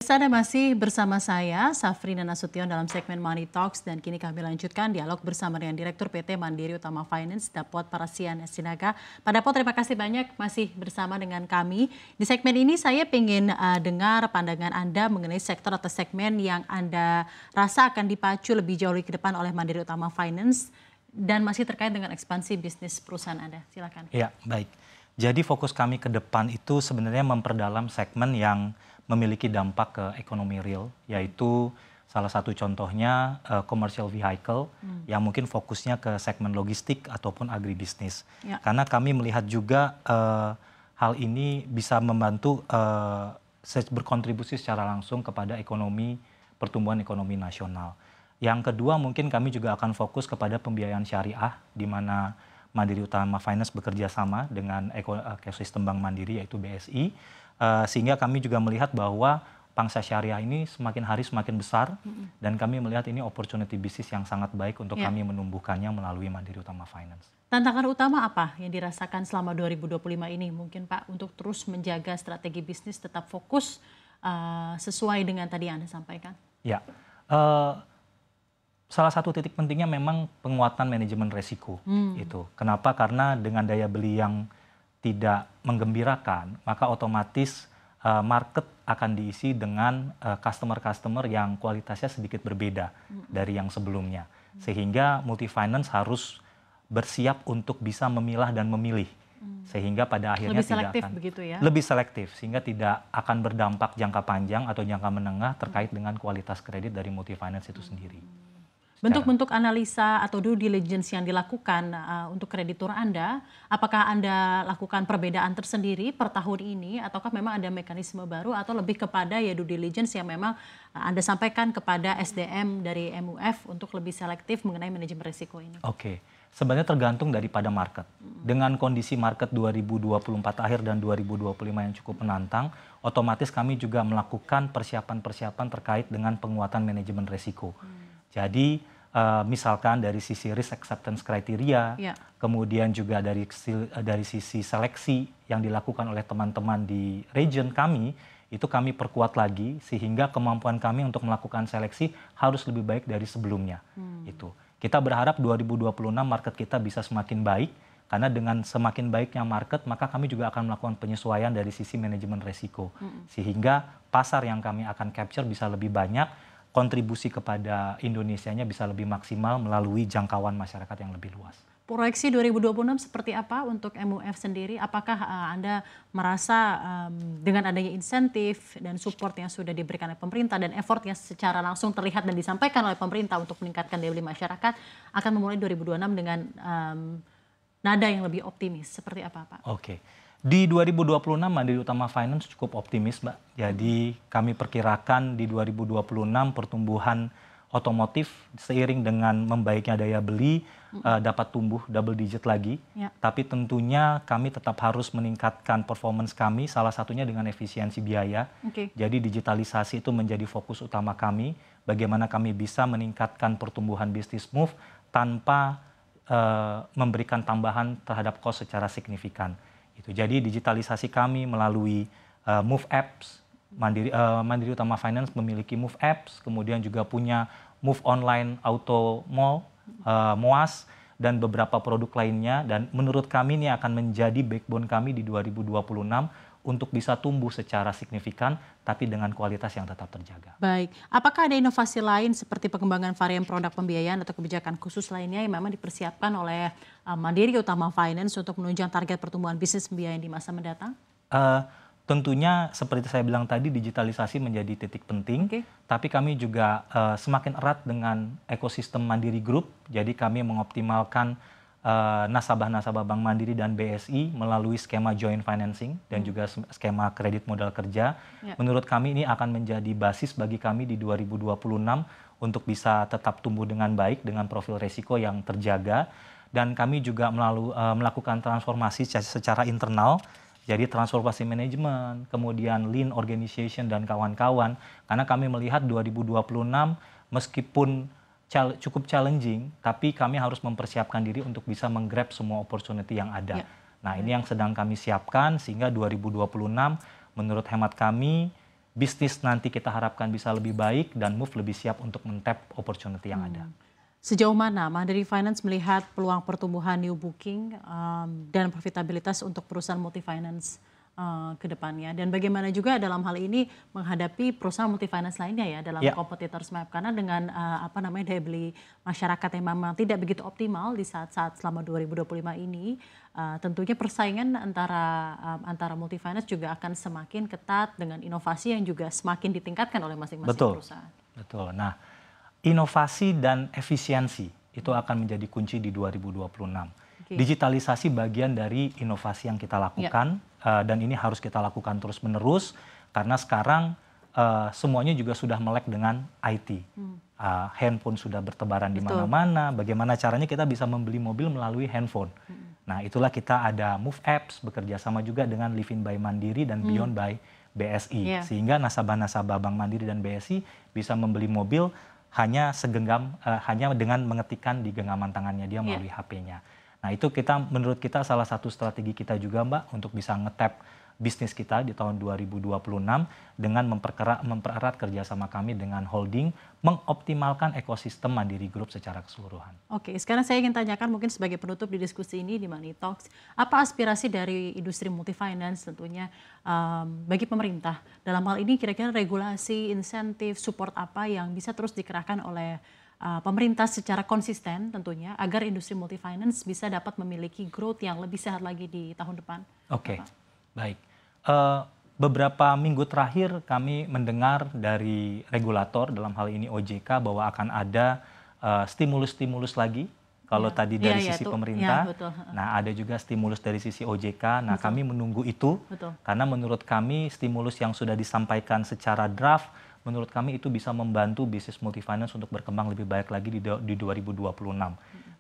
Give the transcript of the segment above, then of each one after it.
Pemirsa, Anda masih bersama saya, Safrina Nasution dalam segmen Money Talks, dan kini kami lanjutkan dialog bersama dengan Direktur PT Mandiri Utama Finance, Dapot Parasian Sinaga. Pak Dapot, terima kasih banyak masih bersama dengan kami. Di segmen ini saya ingin dengar pandangan Anda mengenai sektor atau segmen yang Anda rasa akan dipacu lebih jauh ke depan oleh Mandiri Utama Finance dan masih terkait dengan ekspansi bisnis perusahaan Anda. Silakan. Ya, baik. Jadi fokus kami ke depan itu sebenarnya memperdalam segmen yang memiliki dampak ke ekonomi real, yaitu salah satu contohnya commercial vehicle yang mungkin fokusnya ke segmen logistik ataupun agribisnis. Ya. Karena kami melihat juga hal ini bisa membantu berkontribusi secara langsung kepada pertumbuhan ekonomi nasional. Yang kedua, mungkin kami juga akan fokus kepada pembiayaan syariah, di mana Mandiri Utama Finance bekerja sama dengan ekosistem Bank Mandiri yaitu BSI, sehingga kami juga melihat bahwa pangsa syariah ini semakin hari semakin besar, dan kami melihat ini opportunity bisnis yang sangat baik untuk kami menumbuhkannya melalui Mandiri Utama Finance. Tantangan utama apa yang dirasakan selama 2025 ini mungkin Pak untuk terus menjaga strategi bisnis tetap fokus sesuai dengan tadi yang Anda sampaikan? Ya, salah satu titik pentingnya memang penguatan manajemen resiko. Itu. Kenapa? Karena dengan daya beli yang tidak menggembirakan, maka otomatis market akan diisi dengan customer-customer yang kualitasnya sedikit berbeda dari yang sebelumnya. Sehingga multi finance harus bersiap untuk bisa memilah dan memilih. Sehingga pada akhirnya lebih selektif, sehingga tidak akan berdampak jangka panjang atau jangka menengah terkait dengan kualitas kredit dari multi finance itu sendiri. Bentuk-bentuk analisa atau due diligence yang dilakukan untuk kreditur Anda, apakah Anda lakukan perbedaan tersendiri per tahun ini, ataukah memang ada mekanisme baru, atau lebih kepada ya due diligence yang memang Anda sampaikan kepada SDM dari MUF untuk lebih selektif mengenai manajemen risiko ini? Oke, sebenarnya tergantung daripada market. Dengan kondisi market 2024 akhir dan 2025 yang cukup menantang, otomatis kami juga melakukan persiapan-persiapan terkait dengan penguatan manajemen risiko. Jadi misalkan dari sisi risk acceptance criteria, kemudian juga dari sisi seleksi yang dilakukan oleh teman-teman di region kami, itu kami perkuat lagi sehingga kemampuan kami untuk melakukan seleksi harus lebih baik dari sebelumnya. Itu. Kita berharap 2026 market kita bisa semakin baik, karena dengan semakin baiknya market, maka kami juga akan melakukan penyesuaian dari sisi manajemen risiko. Sehingga pasar yang kami akan capture bisa lebih banyak, kontribusi kepada Indonesianya bisa lebih maksimal melalui jangkauan masyarakat yang lebih luas. Proyeksi 2026 seperti apa untuk MUF sendiri? Apakah Anda merasa dengan adanya insentif dan support yang sudah diberikan oleh pemerintah dan effort yang secara langsung terlihat dan disampaikan oleh pemerintah untuk meningkatkan daya beli masyarakat akan memulai 2026 dengan nada yang lebih optimis? Seperti apa, Pak? Oke. Di 2026 Mandiri Utama Finance cukup optimis, Mbak. Jadi kami perkirakan di 2026 pertumbuhan otomotif seiring dengan membaiknya daya beli dapat tumbuh double digit lagi. Tapi tentunya kami tetap harus meningkatkan performance kami, salah satunya dengan efisiensi biaya. Jadi digitalisasi itu menjadi fokus utama kami. Bagaimana kami bisa meningkatkan pertumbuhan bisnis move tanpa memberikan tambahan terhadap cost secara signifikan. Jadi digitalisasi kami melalui Move Apps, Mandiri Utama Finance memiliki Move Apps, kemudian juga punya Move Online Auto Mall, MOAS, dan beberapa produk lainnya. Dan menurut kami ini akan menjadi backbone kami di 2026 untuk bisa tumbuh secara signifikan, tapi dengan kualitas yang tetap terjaga. Baik, apakah ada inovasi lain seperti pengembangan varian produk pembiayaan atau kebijakan khusus lainnya yang memang dipersiapkan oleh Mandiri Utama Finance untuk menunjang target pertumbuhan bisnis pembiayaan di masa mendatang? Tentunya seperti saya bilang tadi, digitalisasi menjadi titik penting, tapi kami juga semakin erat dengan ekosistem Mandiri Group, jadi kami mengoptimalkan nasabah-nasabah Bank Mandiri dan BSI melalui skema joint financing dan juga skema kredit modal kerja. Menurut kami ini akan menjadi basis bagi kami di 2026 untuk bisa tetap tumbuh dengan baik dengan profil resiko yang terjaga. Dan kami juga melakukan transformasi secara internal, jadi transformasi manajemen, kemudian lean organization dan kawan-kawan. Karena kami melihat 2026 meskipun cukup challenging, tapi kami harus mempersiapkan diri untuk bisa menggrab semua opportunity yang ada. Nah, ini yang sedang kami siapkan sehingga 2026 menurut hemat kami bisnis nanti kita harapkan bisa lebih baik dan Move lebih siap untuk men-tap opportunity yang ada. Sejauh mana Mandiri Finance melihat peluang pertumbuhan new booking dan profitabilitas untuk perusahaan multi finance ke depannya, dan bagaimana juga dalam hal ini menghadapi perusahaan multi finance lainnya ya dalam competitors map, karena dengan daya beli masyarakat yang memang tidak begitu optimal di saat-saat selama 2025 ini, tentunya persaingan antara multi finance juga akan semakin ketat dengan inovasi yang juga semakin ditingkatkan oleh masing-masing perusahaan. Betul. Nah, inovasi dan efisiensi itu akan menjadi kunci di 2026. Digitalisasi bagian dari inovasi yang kita lakukan, dan ini harus kita lakukan terus-menerus karena sekarang semuanya juga sudah melek dengan IT. Handphone sudah bertebaran di mana-mana, bagaimana caranya kita bisa membeli mobil melalui handphone. Nah, itulah kita ada Move Apps, bekerja sama juga dengan Livin by Mandiri dan Beyond by BSI. Sehingga nasabah-nasabah Bank Mandiri dan BSI bisa membeli mobil hanya dengan mengetikkan di genggaman tangannya dia melalui HP-nya. Nah, itu menurut kita salah satu strategi kita juga, Mbak, untuk bisa nge-tap bisnis kita di tahun 2026 dengan mempererat kerjasama kami dengan holding, mengoptimalkan ekosistem Mandiri Group secara keseluruhan. Oke, sekarang saya ingin tanyakan mungkin sebagai penutup di diskusi ini di Money Talks, apa aspirasi dari industri multi finance tentunya bagi pemerintah? Dalam hal ini kira-kira regulasi, insentif, support apa yang bisa terus dikerahkan oleh pemerintah secara konsisten tentunya agar industri multi finance bisa dapat memiliki growth yang lebih sehat lagi di tahun depan? Oke, baik. Beberapa minggu terakhir kami mendengar dari regulator, dalam hal ini OJK, bahwa akan ada stimulus-stimulus lagi. Kalau tadi dari sisi pemerintah, nah ada juga stimulus dari sisi OJK. Nah, kami menunggu itu karena menurut kami stimulus yang sudah disampaikan secara draft, menurut kami itu bisa membantu bisnis multi finance untuk berkembang lebih baik lagi di 2026.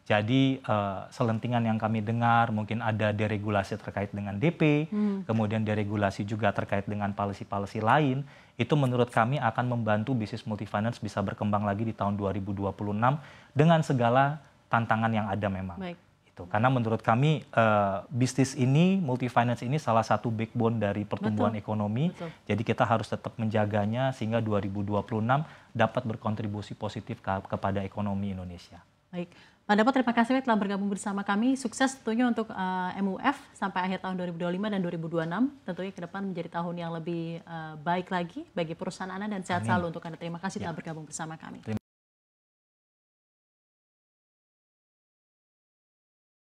Jadi selentingan yang kami dengar mungkin ada deregulasi terkait dengan DP, kemudian deregulasi juga terkait dengan policy-policy lain, itu menurut kami akan membantu bisnis multi finance bisa berkembang lagi di tahun 2026 dengan segala tantangan yang ada memang. Karena menurut kami bisnis ini, multi finance ini salah satu backbone dari pertumbuhan ekonomi. Jadi kita harus tetap menjaganya sehingga 2026 dapat berkontribusi positif kepada ekonomi Indonesia. Baik, Pak Dapot, terima kasih telah bergabung bersama kami. Sukses tentunya untuk MUF sampai akhir tahun 2025 dan 2026. Tentunya ke depan menjadi tahun yang lebih baik lagi bagi perusahaan Anda dan sehat selalu untuk Anda. Terima kasih telah bergabung bersama kami.